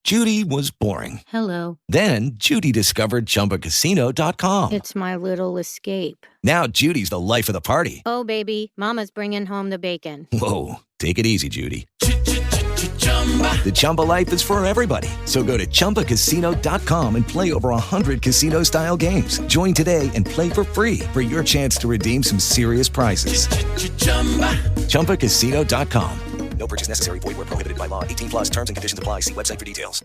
Judy was boring. Hello. Then Judy discovered ChumbaCasino.com. It's my little escape. Now Judy's the life of the party. Oh, baby, mama's bringing home the bacon. Whoa, take it easy, Judy. The Chumba life is for everybody. So go to ChumbaCasino.com and play over 100 casino-style games. Join today and play for free for your chance to redeem some serious prizes. ChumbaCasino.com. No purchase necessary. Void where prohibited by law. 18 plus terms and conditions apply. See website for details.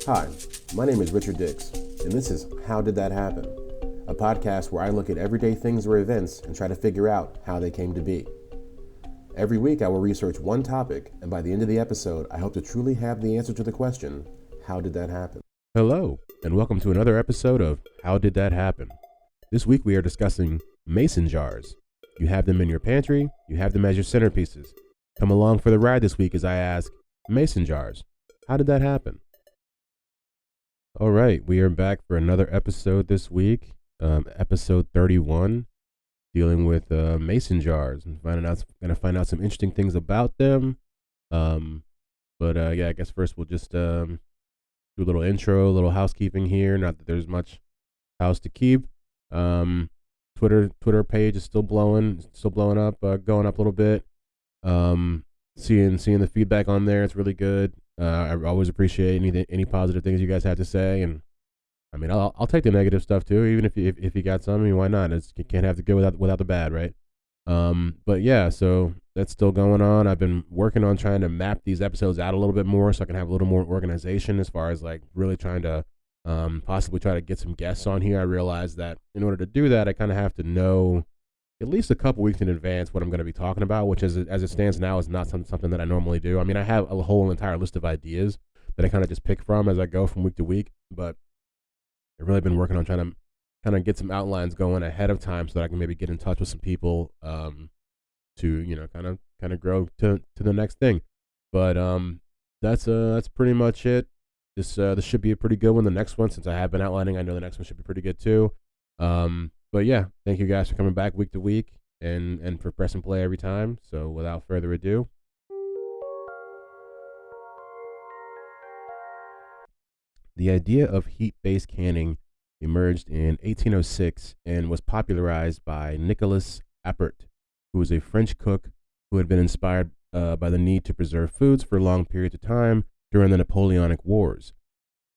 Hi, my name is Richard Dix, and this is How Did That Happen? A podcast where I look at everyday things or events and try to figure out how they came to be. Every week I will research one topic, and by the end of the episode, I hope to truly have the answer to the question, how did that happen? Hello, and welcome to another episode of How Did That Happen? This week we are discussing mason jars. You have them in your pantry, you have them as your centerpieces. Come along for the ride this week as I ask, mason jars, how did that happen? All right, we are back for another episode this week, episode 31, dealing with mason jars and going to find out some interesting things about them. I guess first we'll just do a little intro, a little housekeeping here. Not that there's much house to keep. Twitter page is still blowing up, going up a little bit. Seeing the feedback on there, it's really good. I always appreciate any positive things you guys have to say, and I mean I'll take the negative stuff too, even if you got some. I mean, why not? You can't have the good without the bad, right? But yeah, so that's still going on. I've been working on trying to map these episodes out a little bit more so I can have a little more organization as far as like really trying to possibly try to get some guests on here. I realized that in order to do that, I kind of have to know at least a couple weeks in advance what I'm going to be talking about, which as it stands now is not something that I normally do. I mean, I have a whole entire list of ideas that I kind of just pick from as I go from week to week, but I've really been working on trying to kind of get some outlines going ahead of time so that I can maybe get in touch with some people to kind of grow to the next thing. But that's pretty much it. This should be a pretty good one. The next one, since I have been outlining, I know the next one should be pretty good too. But yeah, thank you guys for coming back week to week and for pressing play every time. So without further ado, the idea of heat-based canning emerged in 1806 and was popularized by Nicolas Appert, who was a French cook who had been inspired by the need to preserve foods for long periods of time during the Napoleonic Wars.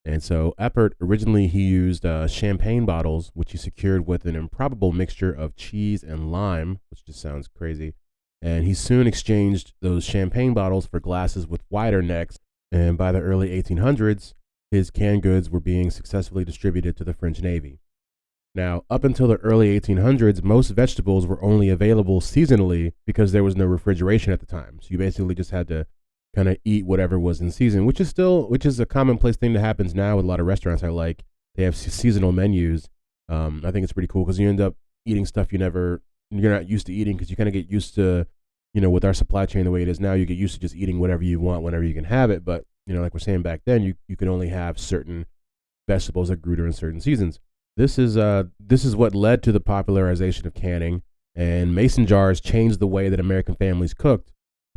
And so Appert, originally he used champagne bottles, which he secured with an improbable mixture of cheese and lime, which just sounds crazy. And he soon exchanged those champagne bottles for glasses with wider necks. And by the early 1800s, his canned goods were being successfully distributed to the French Navy. Now, up until the early 1800s, most vegetables were only available seasonally because there was no refrigeration at the time. So you basically just had to kind of eat whatever was in season, which is a commonplace thing that happens now with a lot of restaurants. They have seasonal menus. I think it's pretty cool because you end up eating stuff you're not used to eating, because you kind of get used to, with our supply chain the way it is now, you get used to just eating whatever you want whenever you can have it. But like we're saying back then, you could only have certain vegetables that grew during certain seasons. This is what led to the popularization of canning, and mason jars changed the way that American families cooked.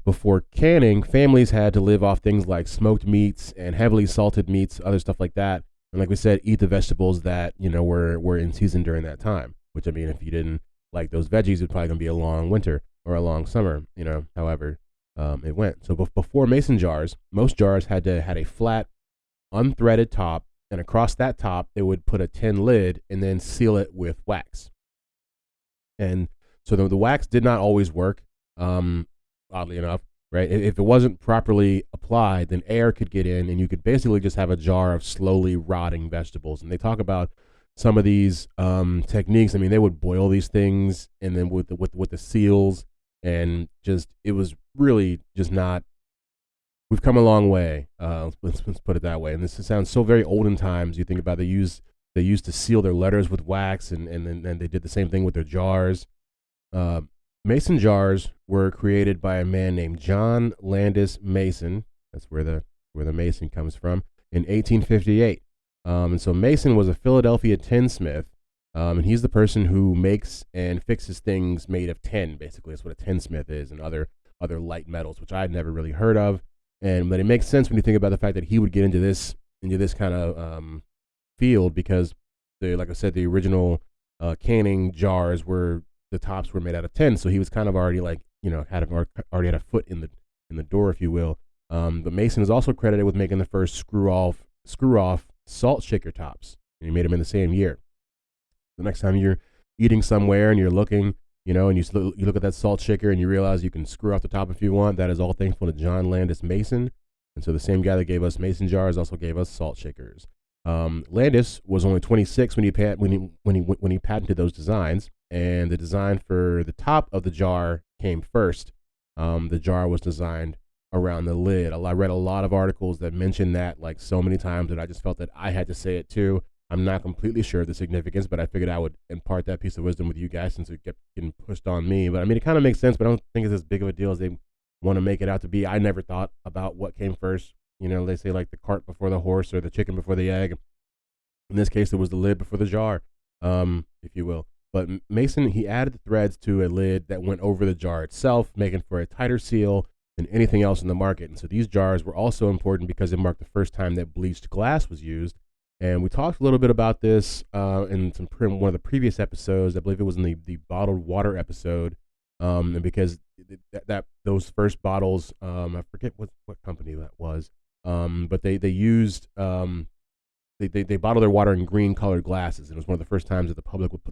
Before canning, families had to live off things like smoked meats and heavily salted meats, other stuff like that. And like we said, eat the vegetables that, were in season during that time, which, I mean, if you didn't like those veggies, it'd probably going to be a long winter or a long summer, however it went. So before mason jars, most jars had a flat, unthreaded top, and across that top, they would put a tin lid and then seal it with wax. And so the wax did not always work. Oddly enough, right? If it wasn't properly applied, then air could get in and you could basically just have a jar of slowly rotting vegetables. And they talk about some of these techniques. I mean, they would boil these things and then with the seals, and just, it was really just not, we've come a long way. Let's put it that way. And this sounds so very olden times. You think about they used to seal their letters with wax, and then they did the same thing with their jars. Mason jars were created by a man named John Landis Mason. That's where the Mason comes from, in 1858. And so Mason was a Philadelphia tinsmith, and he's the person who makes and fixes things made of tin. Basically, that's what a tinsmith is, and other other light metals, which I had never really heard of. But it makes sense when you think about the fact that he would get into this kind of field, because like I said, the original canning jars the tops were made out of tin, so he was kind of already already had a foot in the door, if you will. But Mason is also credited with making the first screw off salt shaker tops, and he made them in the same year. The next time you're eating somewhere and you're looking, and you look at that salt shaker and you realize you can screw off the top if you want, that is all thankful to John Landis Mason. And so the same guy that gave us mason jars also gave us salt shakers. Landis was only 26 when he patented those designs, and the design for the top of the jar came first. The jar was designed around the lid. I read a lot of articles that mentioned that like so many times that I just felt that I had to say it too. I'm not completely sure of the significance, but I figured I would impart that piece of wisdom with you guys since it kept getting pushed on me. But I mean, it kind of makes sense, but I don't think it's as big of a deal as they want to make it out to be. I never thought about what came first. They say like the cart before the horse or the chicken before the egg. In this case, it was the lid before the jar, if you will. But Mason, he added the threads to a lid that went over the jar itself, making for a tighter seal than anything else in the market. And so these jars were also important because it marked the first time that bleached glass was used. And we talked a little bit about this in one of the previous episodes. I believe it was in the bottled water episode. And because those first bottles, I forget what company that was, but they used they bottled their water in green colored glasses. And it was one of the first times that the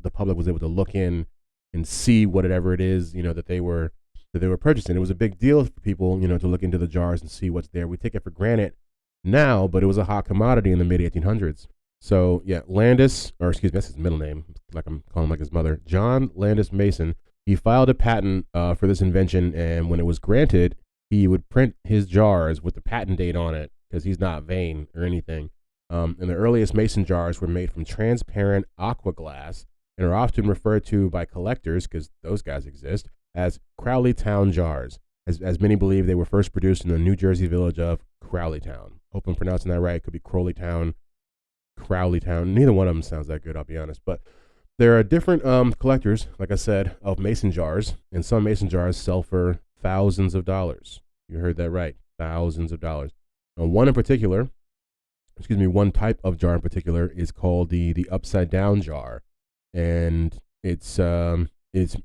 public was able to look in and see whatever it is that they were purchasing. It was a big deal for people to look into the jars and see what's there. We take it for granted now, but it was a hot commodity in the mid 1800s. So yeah, Landis, or excuse me, that's his middle name, like I'm calling him like his mother, John Landis Mason. He filed a patent for this invention, and when it was granted, he would print his jars with the patent date on it because he's not vain or anything. And the earliest Mason jars were made from transparent aqua glass and are often referred to by collectors, because those guys exist, as Crowleytown jars, as many believe they were first produced in the New Jersey village of Crowleytown. Hope I'm pronouncing that right. It could be Crowleytown, Crowleytown. Neither one of them sounds that good, I'll be honest. But there are different collectors, like I said, of mason jars, and some mason jars sell for thousands of dollars. You heard that right, thousands of dollars. And one type of jar in particular is called the upside down jar, and it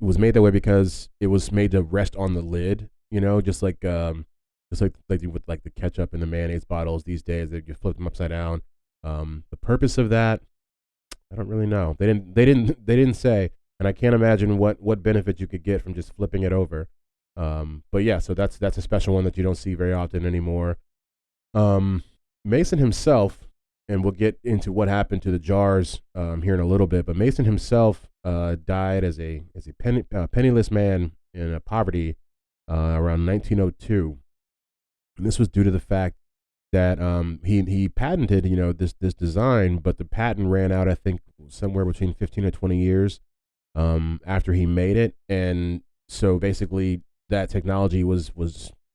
was made that way because it was made to rest on the lid, just like you would like the ketchup and the mayonnaise bottles these days. They just flip them upside down. The purpose of that, I don't really know. They didn't say, and I can't imagine what benefit you could get from just flipping it over. But yeah, so that's a special one that you don't see very often anymore. Mason himself, and we'll get into what happened to the jars here in a little bit, but Mason himself died as a penniless man in poverty around 1902. And this was due to the fact that he patented this design, but the patent ran out, I think, somewhere between 15 and 20 years after he made it. And so basically that technology was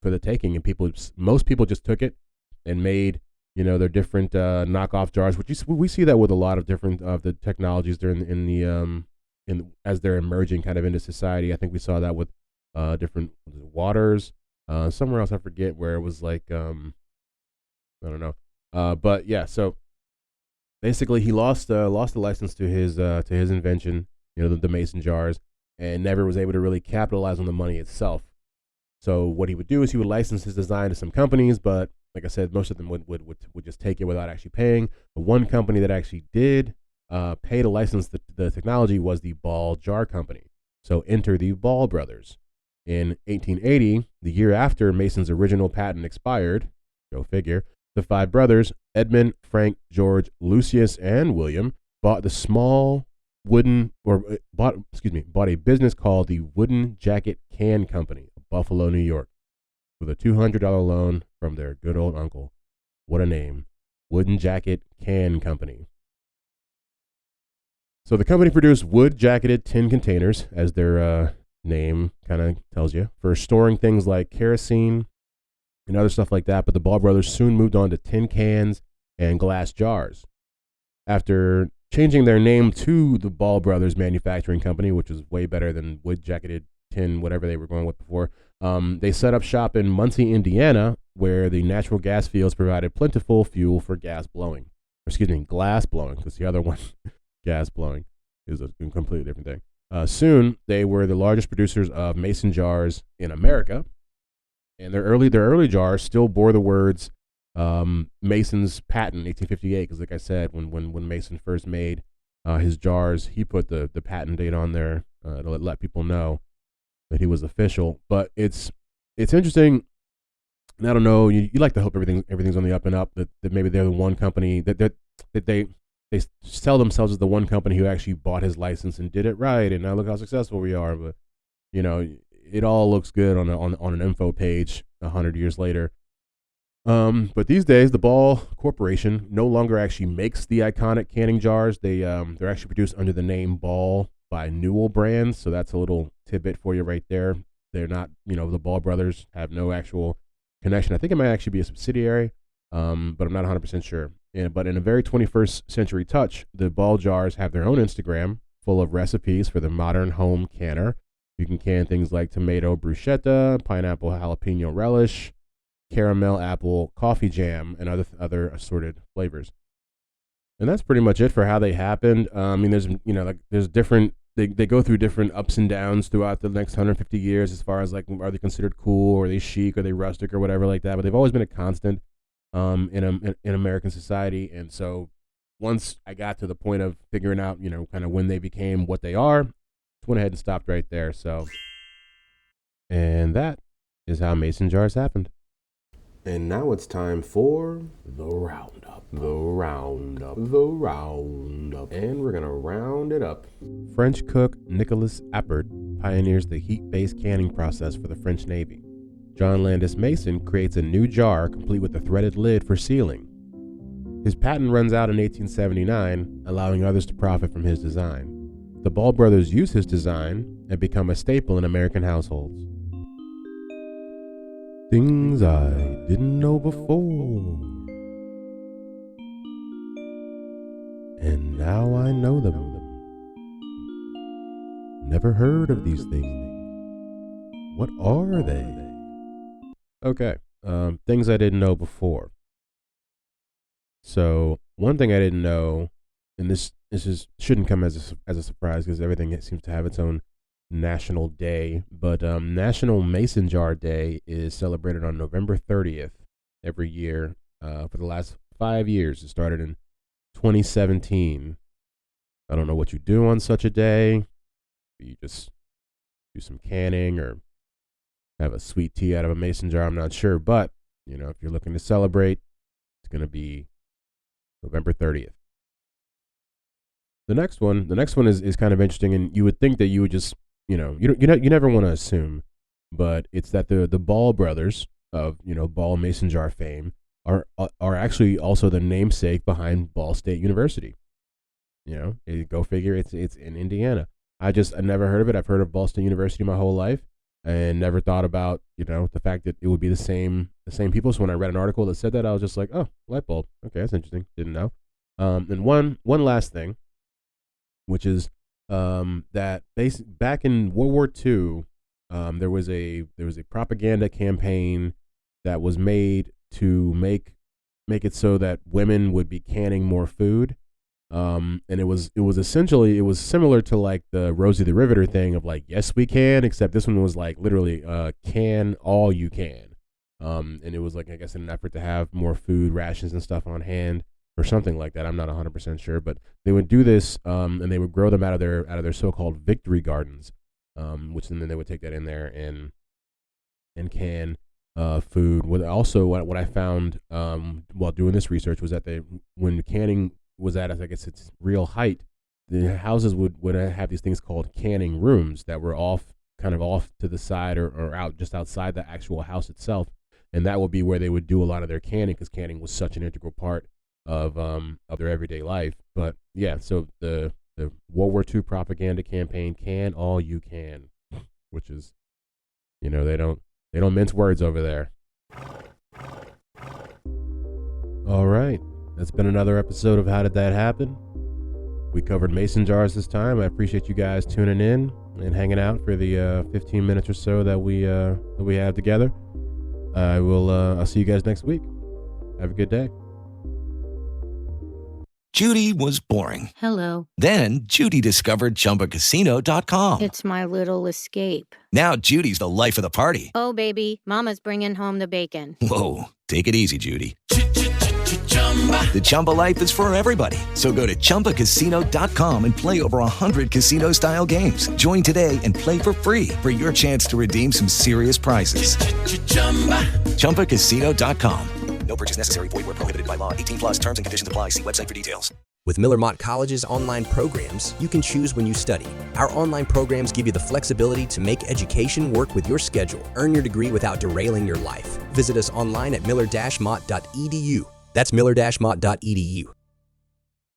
for the taking, and most people just took it and made their different knockoff jars, which we see that with a lot of different of the technologies during as they're emerging kind of into society. I think we saw that with different waters. Somewhere else I forget where it was like I don't know. But yeah, so basically he lost the license to his invention, the mason jars, and never was able to really capitalize on the money itself. So what he would do is he would license his design to some companies, but like I said, most of them would just take it without actually paying. The one company that actually did pay to license the technology was the Ball Jar Company. So enter the Ball brothers. In 1880, the year after Mason's original patent expired, go figure, the five brothers, Edmund, Frank, George, Lucius, and William, bought a business called the Wooden Jacket Can Company of Buffalo, New York, with a $200 loan from their good old uncle. What a name. Wooden Jacket Can Company. So the company produced wood-jacketed tin containers, as their name kind of tells you, for storing things like kerosene and other stuff like that. But the Ball brothers soon moved on to tin cans and glass jars. After changing their name to the Ball Brothers Manufacturing Company, which was way better than wood-jacketed tin, whatever they were going with before, They set up shop in Muncie, Indiana, where the natural gas fields provided plentiful fuel for glass blowing, because the other one, gas blowing, is a completely different thing. Soon, they were the largest producers of mason jars in America, and their early jars still bore the words Mason's patent, 1858, because like I said, when Mason first made his jars, he put the patent date on there to let people know that he was official. But it's interesting. And I don't know. You like to hope everything's on the up and up. That maybe they're the one company that they sell themselves as the one company who actually bought his license and did it right. And now look how successful we are. But it all looks good on an info page 100 years later. But these days, the Ball Corporation no longer actually makes the iconic canning jars. They're actually produced under the name Ball by Newell Brands. So that's a little tidbit for you right there. They're not, the Ball brothers have no actual connection. I think it might actually be a subsidiary, but I'm not 100% sure. But in a very 21st century touch, the Ball jars have their own Instagram full of recipes for the modern home canner. You can can things like tomato bruschetta, pineapple jalapeno relish, caramel apple coffee jam, and other assorted flavors. And that's pretty much it for how they happened. There's different. They go through different ups and downs throughout the next 150 years as far as like, are they considered cool, or are they chic, or are they rustic, or whatever like that. But they've always been a constant in American society. And so once I got to the point of figuring out, kind of when they became what they are, just went ahead and stopped right there. So, and that is how mason jars happened. And now it's time for the roundup. And we're going to round it up. French cook Nicolas Appert pioneers the heat-based canning process for the French Navy. John Landis Mason creates a new jar complete with a threaded lid for sealing. His patent runs out in 1879, allowing others to profit from his design. The Ball brothers use his design and become a staple in American households. Things I didn't know before, and now I know them. Never heard of these things. What are they? Okay, things I didn't know before. So one thing I didn't know, and this shouldn't come as a surprise because everything seems to have its own national day, but National Mason Jar Day is celebrated on November 30th every year for the last 5 years. It started in 2017. I don't know what you do on such a day. You just do some canning or have a sweet tea out of a mason jar. I'm not sure, but if you're looking to celebrate, it's going to be November 30th. The next one is kind of interesting, and you would think that you would just you never want to assume, but it's that the Ball brothers of Ball mason jar fame are actually also the namesake behind Ball State University. Go figure. It's in Indiana. I never heard of it. I've heard of Ball State University my whole life, and never thought about the fact that it would be the same people. So when I read an article that said that, I was just like, oh, light bulb. Okay, that's interesting. Didn't know. And one last thing, which is that back in World War II, there was a propaganda campaign that was made to make it so that women would be canning more food. And it was similar to like the Rosie the Riveter thing of like, yes, we can, except this one was like literally can all you can. And it was like, I guess, in an effort to have more food rations and stuff on hand or something like that. I'm not 100% sure, but they would do this, and they would grow them out of their so-called victory gardens, which then they would take that in there and can food. What I found while doing this research was that when canning was at, I guess, its real height, the houses would have these things called canning rooms that were off to the side or out just outside the actual house itself, and that would be where they would do a lot of their canning, because canning was such an integral part of their everyday life. But yeah, so the World War II propaganda campaign, can all you can, which is, they don't mince words over there. All right, that's been another episode of How Did That Happen? We covered mason jars this time. I appreciate you guys tuning in and hanging out for the 15 minutes or so that we have together. I'll see you guys next week. Have a good day. Judy was boring. Hello. Then Judy discovered ChumbaCasino.com. It's my little escape. Now Judy's the life of the party. Oh, baby, mama's bringing home the bacon. Whoa, take it easy, Judy. The Chumba life is for everybody. So go to ChumbaCasino.com and play over 100 casino-style games. Join today and play for free for your chance to redeem some serious prizes. ChumbaCasino.com. No purchase necessary. Void where prohibited by law. 18 plus terms and conditions apply. See website for details. With Miller Mott College's online programs, you can choose when you study. Our online programs give you the flexibility to make education work with your schedule. Earn your degree without derailing your life. Visit us online at miller-mott.edu. That's miller-mott.edu.